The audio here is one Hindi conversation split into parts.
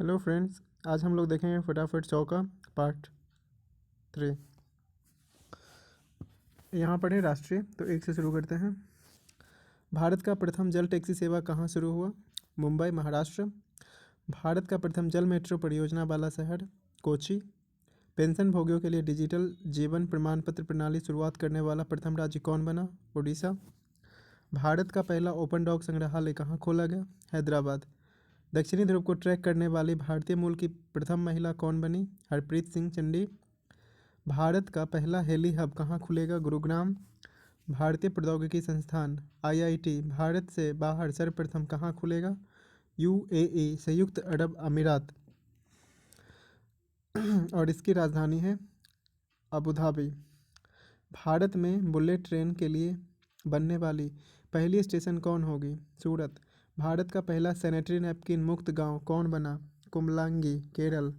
हेलो फ्रेंड्स, आज हम लोग देखेंगे फटाफट 100 का पार्ट 3। यहाँ पर है राष्ट्रीय, तो एक से शुरू करते हैं। भारत का प्रथम जल टैक्सी सेवा कहाँ शुरू हुआ? मुंबई, महाराष्ट्र। भारत का प्रथम जल मेट्रो परियोजना वाला शहर? कोची। पेंशन भोगियों के लिए डिजिटल जीवन प्रमाण पत्र प्रणाली शुरुआत करने वाला प्रथम राज्य कौन बना? उड़ीसा। भारत का पहला ओपन डॉग संग्रहालय कहाँ खोला गया? हैदराबाद। दक्षिणी ध्रुव को ट्रैक करने वाली भारतीय मूल की प्रथम महिला कौन बनी? हरप्रीत सिंह चंडी। भारत का पहला हेली हब कहाँ खुलेगा? गुरुग्राम। भारतीय प्रौद्योगिकी संस्थान आईआईटी भारत से बाहर सर्वप्रथम कहाँ खुलेगा? यूएई, संयुक्त अरब अमीरात। और इसकी राजधानी है अबू धाबी। भारत में बुलेट ट्रेन के लिए बनने वाली पहली स्टेशन कौन होगी? सूरत। भारत का पहला सैनिटरी नैपकिन मुक्त गांव कौन बना? कुमलांगी, केरल।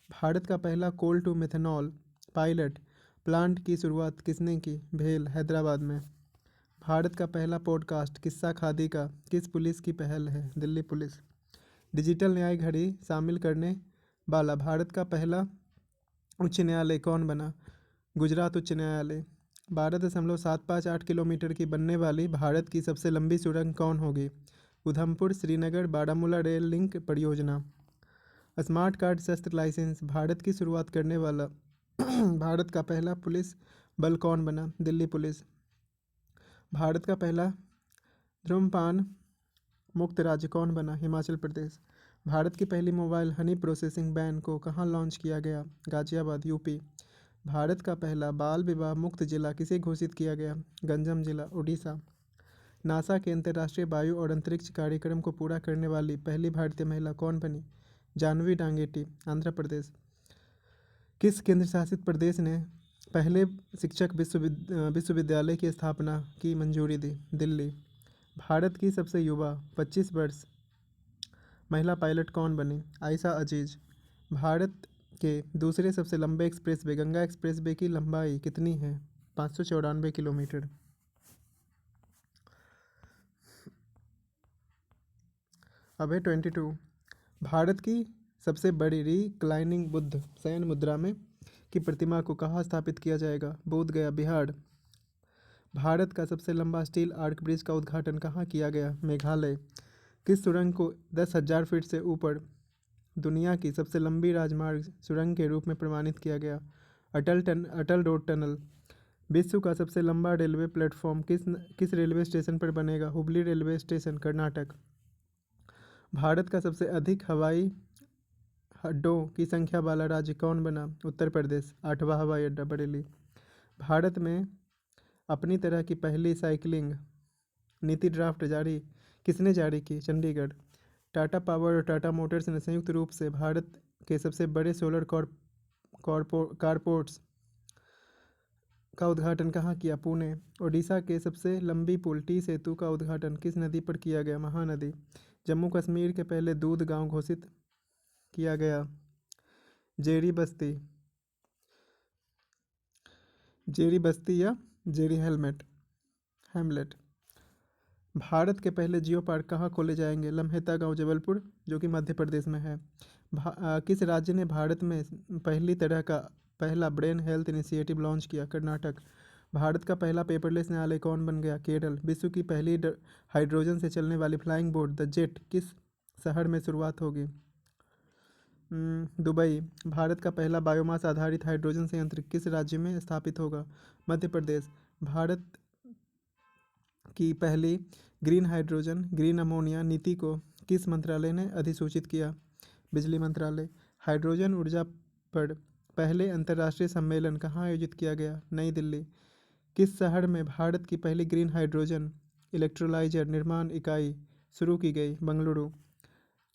भारत का पहला कोल टू मेथनॉल पायलट प्लांट की शुरुआत किसने की? भेल, हैदराबाद में। भारत का पहला पॉडकास्ट किस्सा खादी का किस पुलिस की पहल है? दिल्ली पुलिस। डिजिटल न्याय घड़ी शामिल करने वाला भारत का पहला उच्च न्यायालय कौन बना? गुजरात उच्च न्यायालय। 12.758 किलोमीटर की बनने वाली भारत की सबसे लंबी सुरंग कौन होगी? उधमपुर श्रीनगर बारामूला रेल लिंक परियोजना। स्मार्ट कार्ड शस्त्र लाइसेंस भारत की शुरुआत करने वाला भारत का पहला पुलिस बल कौन बना? दिल्ली पुलिस। भारत का पहला धूम्रपान मुक्त राज्य कौन बना? हिमाचल प्रदेश। भारत की पहली मोबाइल हनी प्रोसेसिंग वैन को कहाँ लॉन्च किया गया? गाजियाबाद, यूपी। भारत का पहला बाल विवाह मुक्त जिला किसे घोषित किया गया? गंजम जिला, उड़ीसा। नासा के अंतर्राष्ट्रीय वायु और अंतरिक्ष कार्यक्रम को पूरा करने वाली पहली भारतीय महिला कौन बनी? जानवी डांगेटी, आंध्र प्रदेश। किस केंद्र शासित प्रदेश ने पहले शिक्षक विश्वविद्यालय की स्थापना की मंजूरी दी? दिल्ली। भारत की सबसे युवा 25 वर्ष महिला पायलट कौन बनी? आयशा अजीज। भारत के दूसरे सबसे लंबे एक्सप्रेसवे गंगा एक्सप्रेसवे की लंबाई कितनी है? 594 किलोमीटर। अब है 22। भारत की सबसे बड़ी रिक्लाइनिंग बुद्ध शयन मुद्रा में की प्रतिमा को कहाँ स्थापित किया जाएगा? बोध गया, बिहार। भारत का सबसे लंबा स्टील आर्क ब्रिज का उद्घाटन कहाँ किया गया? मेघालय। किस सुरंग को 10,000 फीट से ऊपर दुनिया की सबसे लंबी राजमार्ग सुरंग के रूप में प्रमाणित किया गया? Atal road tunnel. विश्व का सबसे लंबा रेलवे प्लेटफॉर्म किस रेलवे स्टेशन पर बनेगा? Hubli railway station, Karnataka. भारत का सबसे अधिक हवाई अड्डों की संख्या वाला राज्य कौन बना? उत्तर प्रदेश, 8वां हवाई अड्डा बरेली। भारत में अपनी तरह की पहली साइकिलिंग नीति ड्राफ्ट किसने जारी की? चंडीगढ़। टाटा पावर और टाटा मोटर्स ने संयुक्त रूप से भारत के सबसे बड़े सोलर कारपोर्ट्स का उद्घाटन कहाँ किया? पुणे। ओडिशा के सबसे लंबी पुल टी सेतु का उद्घाटन किस नदी पर किया गया? महानदी। जम्मू कश्मीर के पहले दूध गांव घोषित किया गया? जेरी बस्ती। जेरी बस्ती या जेरी हेमलेट। भारत के पहले जियो पार्क कहाँ खोले जाएंगे? लम्हेता गांव, जबलपुर, जो कि मध्य प्रदेश में है। किस राज्य ने भारत में पहली तरह का पहला ब्रेन हेल्थ इनिशिएटिव लॉन्च किया? कर्नाटक। भारत का पहला पेपरलेस न्यायालय कौन बन गया? केरल। विश्व की पहली हाइड्रोजन से चलने वाली फ्लाइंग बोट द जेट किस शहर में शुरुआत होगी? दुबई। भारत का पहला बायोमास आधारित हाइड्रोजन संयंत्र किस राज्य में स्थापित होगा? मध्य प्रदेश। भारत की पहली ग्रीन हाइड्रोजन ग्रीन अमोनिया नीति को किस मंत्रालय ने अधिसूचित किया? बिजली मंत्रालय। हाइड्रोजन ऊर्जा पर पहले अंतर्राष्ट्रीय सम्मेलन कहाँ आयोजित किया गया? नई दिल्ली। किस शहर में भारत की पहली ग्रीन हाइड्रोजन इलेक्ट्रोलाइजर निर्माण इकाई शुरू की गई? बेंगलुरु।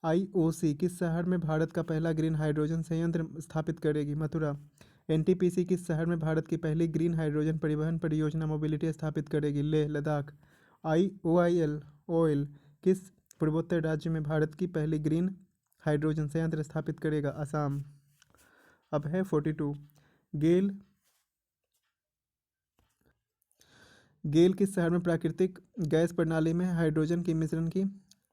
आईओसी किस शहर में भारत का पहला ग्रीन हाइड्रोजन संयंत्र स्थापित करेगी? मथुरा। एनटीपीसी किस शहर में भारत की पहली ग्रीन हाइड्रोजन परिवहन परियोजना मोबिलिटी स्थापित करेगी? लेह लद्दाख। OIL ऑयल किस पूर्वोत्तर राज्य में भारत की पहली ग्रीन हाइड्रोजन संयंत्र स्थापित करेगा? असम। अब है 42। गेल गेल किस शहर में प्राकृतिक गैस प्रणाली में हाइड्रोजन की मिश्रण की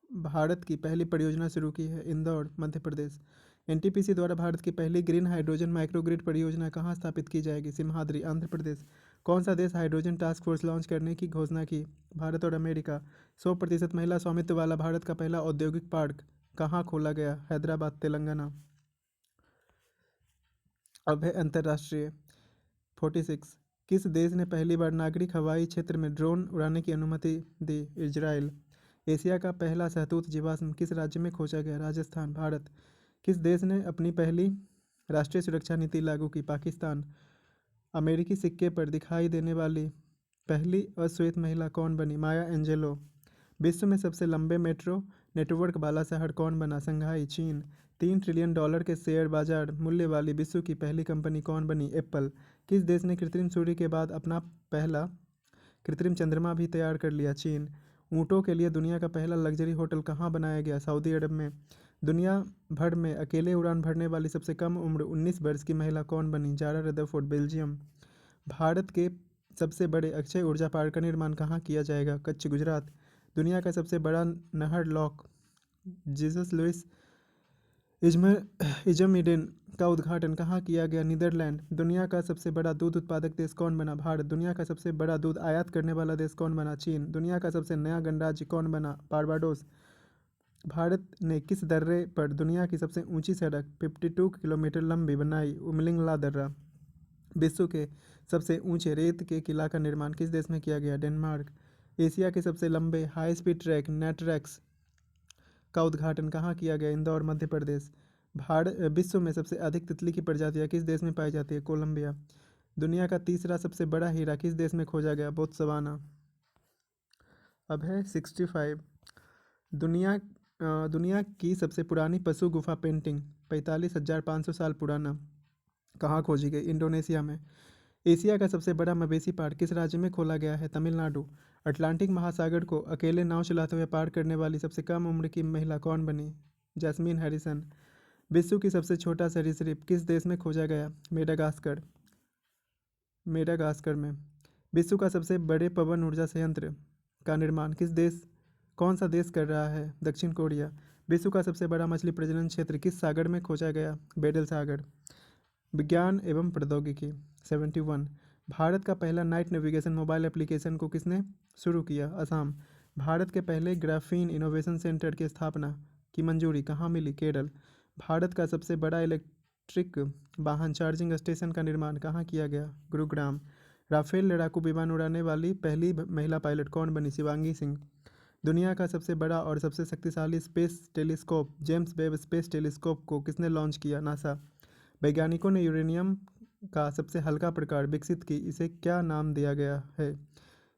भारत की पहली परियोजना शुरू की है? इंदौर, मध्य प्रदेश। एनटीपीसी द्वारा भारत की पहली ग्रीन हाइड्रोजन माइक्रोग्रिड परियोजना कहाँ स्थापित की जाएगी? सिमहाद्री, आंध्र प्रदेश। कौन सा देश हाइड्रोजन टास्क फोर्स लॉन्च करने की घोषणा की? भारत और अमेरिका। 100% महिला स्वामित्व वाला भारत का पहला औद्योगिक पार्क कहाँ खोला गया? हैदराबाद, तेलंगाना। अब है अंतर्राष्ट्रीय। 46। किस देश ने पहली बार नागरिक हवाई क्षेत्र में ड्रोन उड़ाने की अनुमति दी? इजराइल। एशिया का पहला शहतूत जीवाश्म किस राज्य में खोजा गया? राजस्थान, भारत। किस देश ने अपनी पहली राष्ट्रीय सुरक्षा नीति लागू की? पाकिस्तान। अमेरिकी सिक्के पर दिखाई देने वाली पहली अश्वेत महिला कौन बनी? माया एंजेलो। विश्व में सबसे लंबे मेट्रो नेटवर्क वाला शहर कौन बना? शंघाई, चीन। $3 ट्रिलियन के शेयर बाजार मूल्य वाली विश्व की पहली कंपनी कौन बनी? एप्पल। किस देश ने कृत्रिम सूर्य के बाद अपना पहला कृत्रिम चंद्रमा भी तैयार कर लिया? चीन। ऊँटों के लिए दुनिया का पहला लग्जरी होटल कहाँ बनाया गया? सऊदी अरब में। दुनिया भर में अकेले उड़ान भरने वाली सबसे कम उम्र 19 वर्ष की महिला कौन बनी? Zara Rutherford, Belgium. भारत के सबसे बड़े अक्षय ऊर्जा पार्क का निर्माण कहाँ किया जाएगा? कच्छ, गुजरात। दुनिया का सबसे बड़ा नहर लॉक जीसस लुइस इजमिडेन का उद्घाटन कहाँ किया गया? नीदरलैंड। दुनिया का सबसे बड़ा दूध उत्पादक देश कौन बना? भारत। दुनिया का सबसे बड़ा दूध आयात करने वाला देश कौन बना? चीन। दुनिया का सबसे नया गणराज्य कौन बना? बारबाडोस। भारत ने किस दर्रे पर दुनिया की सबसे ऊंची सड़क 52 किलोमीटर लंबी बनाई? उमलिंगला दर्रा। विश्व के सबसे ऊंचे रेत के किला का निर्माण किस देश में किया गया? डेनमार्क। एशिया के सबसे लंबे हाई स्पीड ट्रैक नेटरैक्स का उद्घाटन कहाँ किया गया? इंदौर, मध्य प्रदेश। भारत विश्व में सबसे अधिक तितली की प्रजातियां किस देश में पाई जाती है? कोलंबिया। दुनिया का तीसरा सबसे बड़ा हीरा किस देश में खोजा गया? बोत्सवाना। अब है 65। दुनिया दुनिया की सबसे पुरानी पशु गुफा पेंटिंग 45,500 साल पुराना कहाँ खोजी गई? इंडोनेशिया में। एशिया का सबसे बड़ा मवेशी पार्क किस राज्य में खोला गया है? तमिलनाडु। अटलांटिक महासागर को अकेले नाव चलाते हुए पार करने वाली सबसे कम उम्र की महिला कौन बनी? Jasmine Harrison. विश्व की सबसे छोटा सरीसृप किस देश में खोजा गया? मेडागास्कर। मेडागास्कर में। विश्व का सबसे बड़े पवन ऊर्जा संयंत्र का निर्माण कौन सा देश कर रहा है? दक्षिण कोरिया। विश्व का सबसे बड़ा मछली प्रजनन क्षेत्र किस सागर में खोजा गया? बेडल सागर। विज्ञान एवं प्रौद्योगिकी। 71। भारत का पहला नाइट नेविगेशन मोबाइल एप्लीकेशन को किसने शुरू किया? असम। भारत के पहले ग्राफीन इनोवेशन सेंटर की स्थापना की मंजूरी कहाँ मिली? केरल। भारत का सबसे बड़ा इलेक्ट्रिक वाहन चार्जिंग स्टेशन का निर्माण कहाँ किया गया? गुरुग्राम। राफेल लड़ाकू विमान उड़ाने वाली पहली महिला पायलट कौन बनी? शिवांगी सिंह। दुनिया का सबसे बड़ा और सबसे शक्तिशाली space telescope James Webb space telescope को किसने लॉन्च किया? नासा। वैज्ञानिकों ने यूरेनियम का सबसे हल्का प्रकार विकसित की, इसे क्या नाम दिया गया है?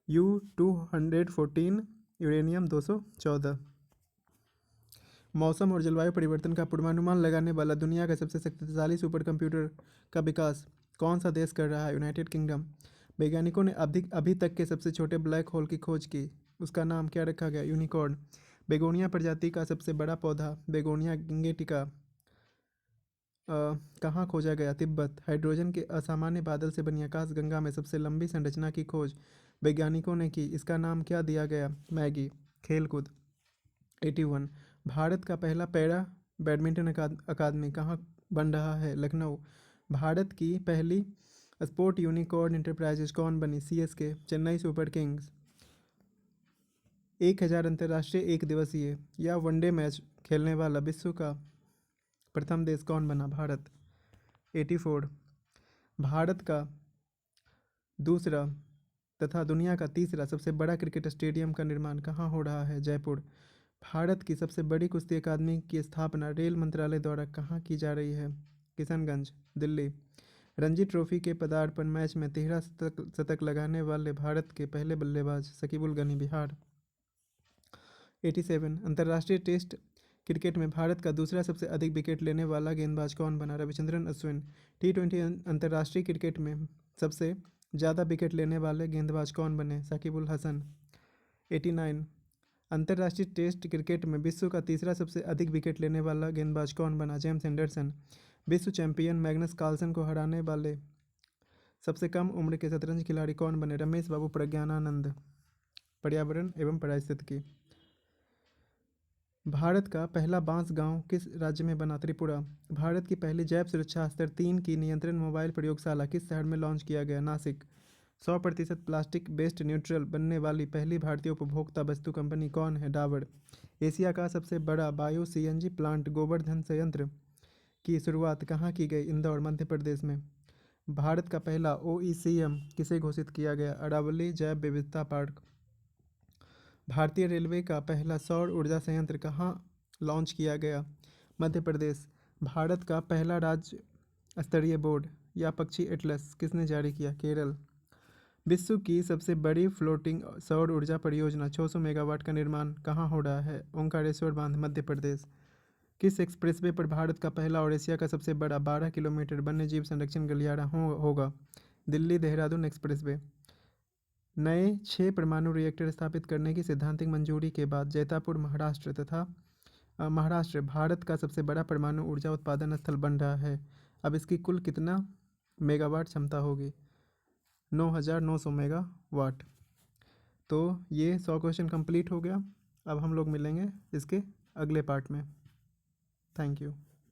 U-214 uranium 214। मौसम और जलवायु परिवर्तन का पूर्वानुमान लगाने वाला दुनिया का सबसे शक्तिशाली सुपर कंप्यूटर का विकास कौन सा देश कर रहा है? United kingdom. वैज्ञानिकों ने अभी तक के सबसे छोटे ब्लैक होल की खोज की, उसका नाम क्या रखा गया? यूनिकॉर्न। बेगोनिया प्रजाति का सबसे बड़ा पौधा बेगोनिया गिंगेटिका कहाँ खोजा गया? तिब्बत। हाइड्रोजन के असामान्य बादल से बनी आकाशगंगा में सबसे लंबी संरचना की खोज वैज्ञानिकों ने की, इसका नाम क्या दिया गया? मैगी। खेलकूद। 81। भारत का पहला पैरा बैडमिंटन अकादमी कहाँ बन रहा है? लखनऊ। भारत की पहली स्पोर्ट यूनिकॉर्न इंटरप्राइजेज कौन बनी? CSK, Chennai super Kings. 1000 अंतर्राष्ट्रीय एक दिवसीय या वनडे मैच खेलने वाला विश्व का प्रथम देश कौन बना? भारत। 84। भारत का दूसरा तथा दुनिया का तीसरा सबसे बड़ा क्रिकेट स्टेडियम का निर्माण कहाँ हो रहा है? जयपुर। भारत की सबसे बड़ी कुश्ती अकादमी की स्थापना रेल मंत्रालय द्वारा कहाँ की जा रही है? किशनगंज, दिल्ली। रणजी ट्रॉफी के पदार्पण मैच में 13 शतक लगाने वाले भारत के पहले बल्लेबाज शकीबुल गनी, बिहार। 87। अंतर्राष्ट्रीय टेस्ट क्रिकेट में भारत का दूसरा सबसे अधिक विकेट लेने वाला गेंदबाज कौन बना? रविचंद्रन अश्विन। T20 अंतर्राष्ट्रीय क्रिकेट में सबसे ज़्यादा विकेट लेने वाले गेंदबाज कौन बने? साकिबुल हसन। 89। अंतर्राष्ट्रीय टेस्ट क्रिकेट में विश्व का तीसरा सबसे अधिक विकेट लेने वाला गेंदबाज कौन बना? James Anderson. विश्व चैंपियन मैग्नस कार्लसन को हराने वाले सबसे कम उम्र के शतरंज खिलाड़ी कौन बने? रमेश बाबू प्रज्ञानानंद। पर्यावरण एवं पारिस्थितिकी। भारत का पहला बांस गांव किस राज्य में बना? त्रिपुरा। भारत की पहली जैव सुरक्षा स्तर 3 की नियंत्रण मोबाइल प्रयोगशाला किस शहर में लॉन्च किया गया? नासिक। 100% प्लास्टिक बेस्ड न्यूट्रल बनने वाली पहली भारतीय उपभोक्ता वस्तु कंपनी कौन है? डाबर। एशिया का सबसे बड़ा बायो सीएनजी प्लांट गोवर्धन संयंत्र की शुरुआत कहाँ की गई? इंदौर, मध्य प्रदेश में। भारत का पहला ओईसीएम किसे घोषित किया गया? अरावली जैव विविधता पार्क। भारतीय रेलवे का पहला सौर ऊर्जा संयंत्र कहाँ लॉन्च किया गया? मध्य प्रदेश। भारत का पहला राज्य स्तरीय बोर्ड या पक्षी एटलस किसने जारी किया? केरल। विश्व की सबसे बड़ी फ्लोटिंग सौर ऊर्जा परियोजना 600 मेगावाट का निर्माण कहाँ हो रहा है? ओंकारेश्वर बांध, मध्य प्रदेश। किस एक्सप्रेसवे पर भारत का पहला और एशिया का सबसे बड़ा 12 किलोमीटर वन्यजीव संरक्षण गलियारा होगा? दिल्ली देहरादून एक्सप्रेसवे। नए 6 परमाणु रिएक्टर स्थापित करने की सैद्धांतिक मंजूरी के बाद जैतापुर महाराष्ट्र भारत का सबसे बड़ा परमाणु ऊर्जा उत्पादन स्थल बन रहा है। अब इसकी कुल कितना मेगावाट क्षमता होगी? 9,900 मेगावाट। तो ये 100 क्वेश्चन कंप्लीट हो गया। अब हम लोग मिलेंगे इसके अगले पार्ट में। Thank you.